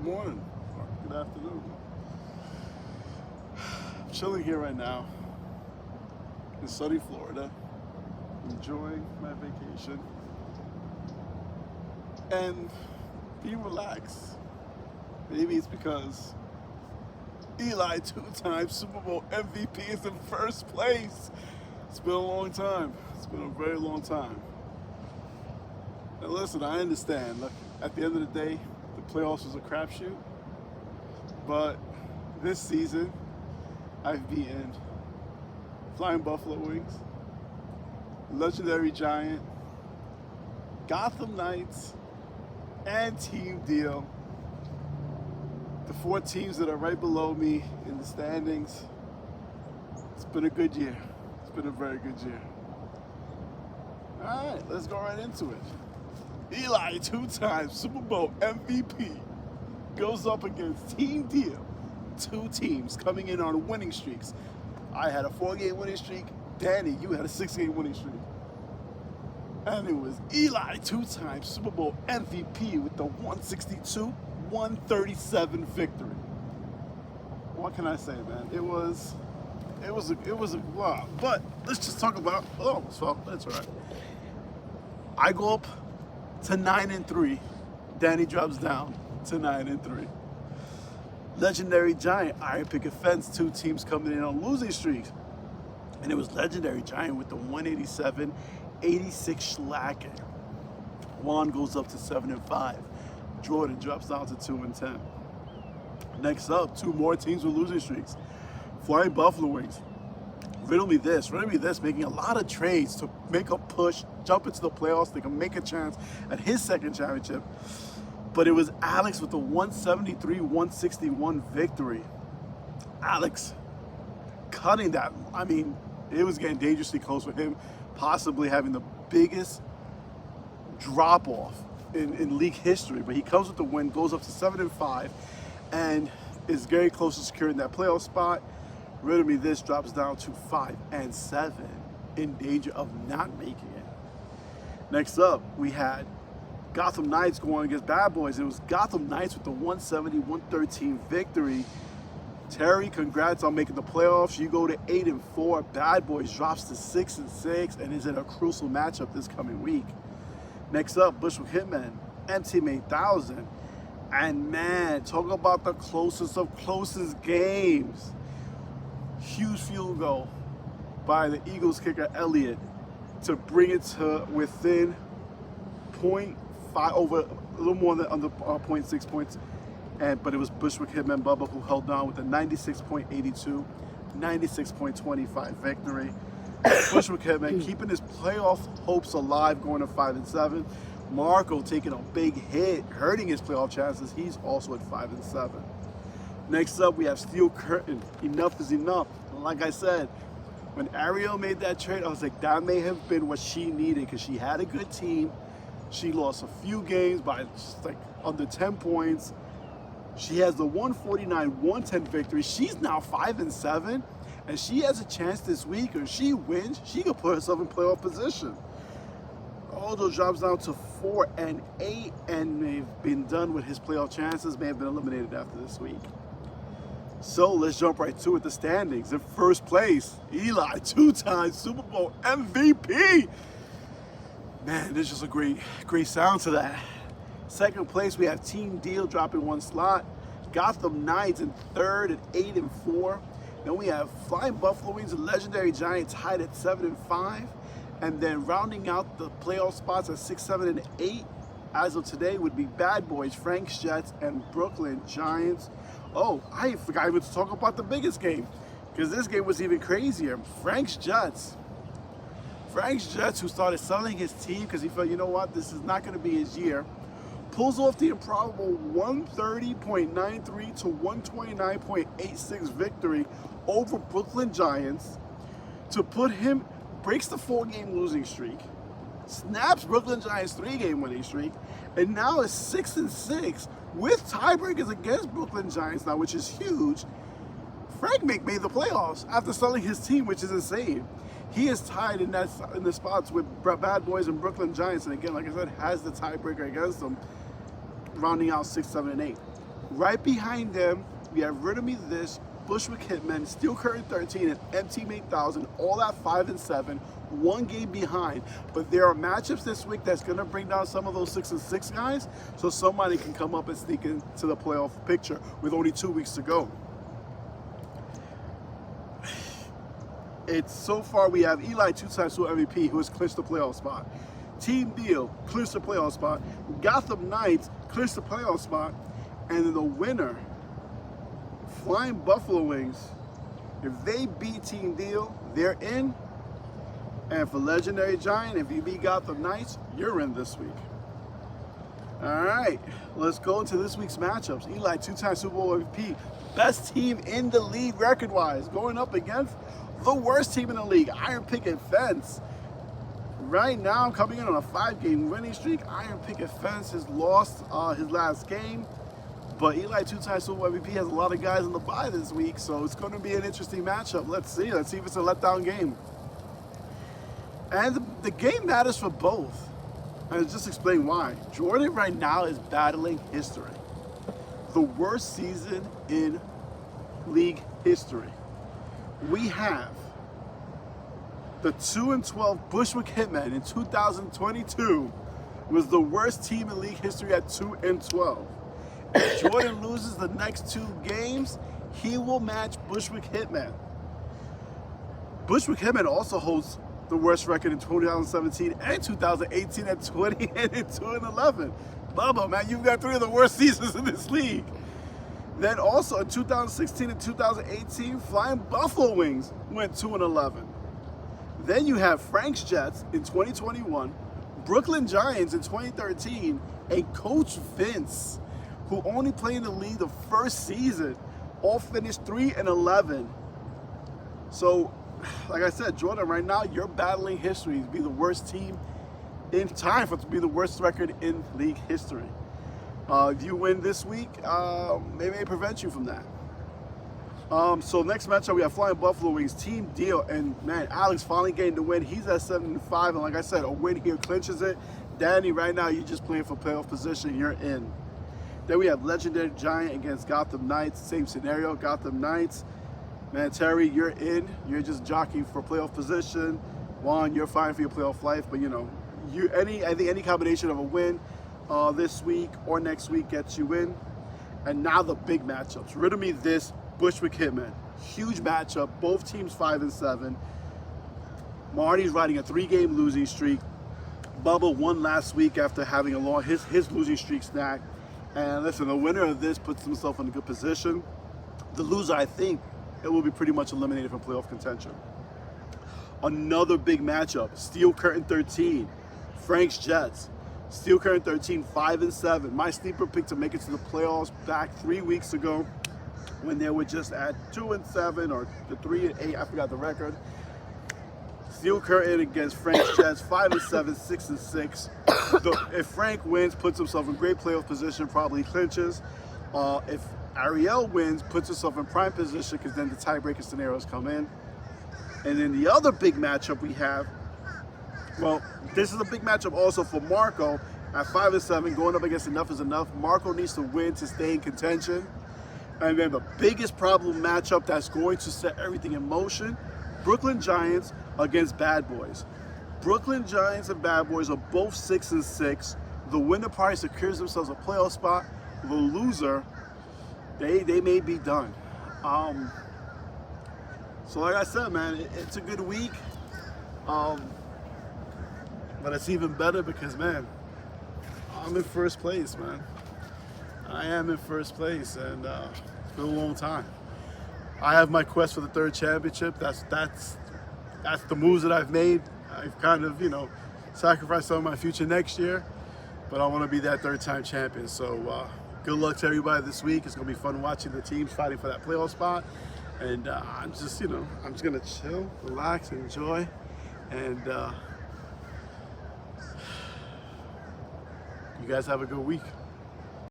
morning, or good afternoon. I'm chilling here right now in sunny Florida, enjoying my vacation and being relaxed. Maybe it's because Eli, two-time Super Bowl MVP, is in first place. It's been a long time. It's been a very long time. And listen, I understand. Look, at the end of the day, the playoffs was a crapshoot. But this season, I've beaten Flying Buffalo Wings, Legendary Giant, Gotham Knights, and Team Deal. The four teams that are right below me in the standings. It's been a good year. It's been a very good year. All right, let's go right into it. Eli, two-time Super Bowl MVP, goes up against Team Deal. Two teams coming in on winning streaks. I had a 4-game winning streak. Danny, you had a 6-game winning streak. And it was Eli, two-time Super Bowl MVP with the 162-137 victory. What can I say, man? It was a wow. But let's just talk about. Oh, so that's all right. I go up to 9-3. Danny drops down to 9-3. Legendary Giant, Iron Picket Fence, two teams coming in on losing streaks. And it was Legendary Giant with the 187-86 slacking. Juan goes up to 7-5. Jordan drops down to 2-10. Next up, two more teams with losing streaks. Flying Buffalo Wings. Riddle me this, making a lot of trades to make a push, jump into the playoffs, they can make a chance at his second championship. But it was Alex with the 173-161 victory. Alex cutting that. I mean, it was getting dangerously close with him possibly having the biggest drop-off in league history. But he comes with the win, goes up to 7-5, and is very close to securing that playoff spot. Riddle me this, drops down to 5-7, in danger of not making it. Next up, we had Gotham Knights going against Bad Boys. It was Gotham Knights with the 170-113 victory. Terry, congrats on making the playoffs. You go to 8-4. Bad Boys drops to 6-6 and is in a crucial matchup this coming week. Next up, Bushwick Hitmen, M-Team 8000. And man, talk about the closest of closest games. Huge field goal by the Eagles kicker Elliott to bring it to within 0.5, over a little more than under 0.6 points. But it was Bushwick Hitman Bubba who held on with a 96.82, 96.25 victory. Bushwick Hitman keeping his playoff hopes alive, going to 5-7. Marco taking a big hit, hurting his playoff chances. He's also at 5-7. Next up, we have Steel Curtain. Enough is enough. And like I said, when Ariel made that trade, I was like, that may have been what she needed because she had a good team. She lost a few games by just like under 10 points. She has the 149-110 victory. She's now 5-7, and she has a chance this week. Or if she wins, she could put herself in playoff position. Aldo drops down to 4-8, and they've been done with his playoff chances. May have been eliminated after this week. So let's jump right to it. The standings. In first place, Eli, two-time Super Bowl MVP. Man, there's just a great sound to that. Second place, we have Team Deal dropping one slot. Gotham Knights in third at 8-4. Then we have Flying Buffalo Wings and Legendary Giant tied at 7-5. And then rounding out the playoff spots at 6, 7, and 8, as of today, would be Bad Boys, Frank's Jets, and Brooklyn Giants. Oh, I forgot even to talk about the biggest game, because this game was even crazier. Frank's Jets, who started selling his team because he felt, you know what, this is not going to be his year, pulls off the improbable 130.93 to 129.86 victory over Brooklyn Giants to put him, breaks the 4-game losing streak, snaps Brooklyn Giants' 3-game winning streak, and now is 6-6 with tiebreakers against Brooklyn Giants now, which is huge. Frank made the playoffs after selling his team, which is insane. He is tied in the spots with Bad Boys and Brooklyn Giants, and again, like I said, has the tiebreaker against them, rounding out 6, 7, and 8. Right behind them, we have Riddle Me This, Bushwick Hitmen, Steel Curtain 13, and M-Team 8000, all at 5 and 7, one game behind. But there are matchups this week that's going to bring down some of those 6 and 6 guys, so somebody can come up and sneak into the playoff picture with only 2 weeks to go. It's so far we have Eli, 2-time Super MVP, who has clinched the playoff spot. Team Deal clinched the playoff spot. Gotham Knights clinched the playoff spot. And then the winner, Flying Buffalo Wings, if they beat Team Deal, they're in. And for Legendary Giant, if you beat Gotham Knights, you're in this week. All right, let's go into this week's matchups. Eli, 2-time Super Bowl MVP, best team in the league record-wise, going up against the worst team in the league, Iron Picket Fence. Right now, coming in on a 5-game winning streak. Iron Picket Fence has lost his last game. But Eli, 2-time Super Bowl MVP, has a lot of guys in the bye this week, so it's going to be an interesting matchup. Let's see if it's a letdown game. And the game matters for both. And I'll just explain why. Jordan right now is battling history. The worst season in league history. We have the 2-12 Bushwick Hitmen in 2022 was the worst team in league history at 2-12. If Jordan loses the next 2 games, he will match Bushwick Hitman. Bushwick Hitman also holds the worst record in 2017 and 2018 at 20 and 2-11. Bubba, man, you've got 3 of the worst seasons in this league. Then also in 2016 and 2018, Flying Buffalo Wings went 2-11. Then you have Frank's Jets in 2021, Brooklyn Giants in 2013, and Coach Vince, who only played in the league the first season, all finished 3-11. So, like I said, Jordan, right now you're battling history to be the worst team in time for it to be the worst record in league history. If you win this week, they may prevent you from that. So next matchup we have Flying Buffalo Wings, Team Deal, and man, Alex finally getting the win. He's at 7-5, and like I said, a win here clinches it. Danny, right now you're just playing for playoff position. You're in. Then we have Legendary Giant against Gotham Knights. Same scenario, Gotham Knights. Man, Terry, you're in. You're just jockeying for playoff position. Juan, you're fine for your playoff life, but you know, I think any combination of a win this week or next week gets you in. And now the big matchups. Riddle Me This, Bushwick Hitman. Huge matchup. Both teams 5 and 7. Marty's riding a 3-game losing streak. Bubba won last week after having a long his losing streak snack. And listen, the winner of this puts himself in a good position. The loser, I think, it will be pretty much eliminated from playoff contention. Another big matchup, Steel Curtain 13, Frank's Jets. Steel Curtain 13, 5 and 7. My sleeper pick to make it to the playoffs back 3 weeks ago when they were just at 2 and 7 or the 3 and 8. I forgot the record. Steel Curtain against Frank's Jets, 5 and 7, 6 and 6. If Frank wins, puts himself in great playoff position, probably clinches. If Ariel wins, puts himself in prime position because then the tiebreaker scenarios come in. And then the other big matchup we have, well, this is a big matchup also for Marco at 5 and 7, going up against Enough is Enough. Marco needs to win to stay in contention. And then the biggest problem matchup that's going to set everything in motion, Brooklyn Giants against Bad Boys. Brooklyn Giants and Bad Boys are both 6 and 6. The winner probably secures themselves a playoff spot. The loser, they may be done. So like I said, man, it's a good week. But it's even better because, man, I'm in first place, man. I am in first place, and for a long time. I have my quest for the 3rd championship. That's the moves that I've made. I've kind of, sacrificed some of my future next year, but I want to be that 3rd-time champion. So good luck to everybody this week. It's going to be fun watching the teams fighting for that playoff spot. And I'm just going to chill, relax, enjoy, and you guys have a good week.